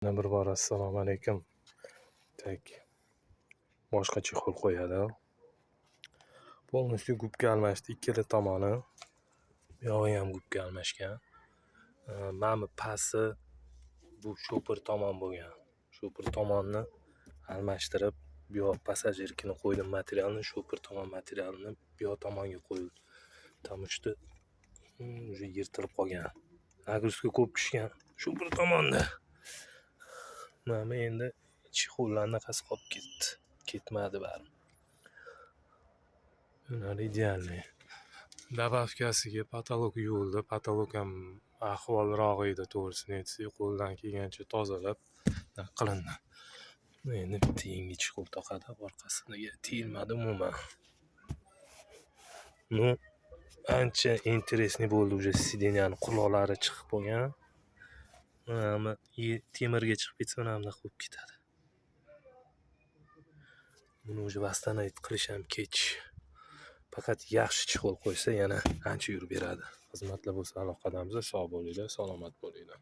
Yana bir bor assalomu alaykum. Tak boshqa chexol qo'yadi. Polностью gubga almashdi, ikkala tomoni. Bu yog'i ham gubga almashgan. Mana bu pasti bu shopir tomon bo'lgan. Shopir tomonni almashtirib, bu yoq passajirkini qo'ydim materialni, shopir tomon materialni bu yoq tomonga qo'ydim. Tam uchta уже yirtilib qolgan. Nagruzka ko'p tushgan. Shopir tomonda. Mana endi chexollarning qasi qolib ketdi. Ketmadi bari. Ular idealniy. Dabavkasiga patolog yuvildi. Patolog ham ahvolroq edi, to'g'risini aytsak, qo'ldan kelgancha tozalab qilindi. Endi bitta yangi chexol taqadi, orqasiga tegilmadi umuman. Ну, ancha интересный bo'ldi, уже sideniyani quloqlari chiqib bo'lgan. Mana temirga chiqib ketsa, mana bunday qilib ketadi. Buni уже восстановить qilish ham kech. Faqat yaxshi chexol qo'ysa yana ancha yurib beradi. Xizmatlar bo'lsa aloqadamiz. Sog' bo'linglar, salomat bo'linglar.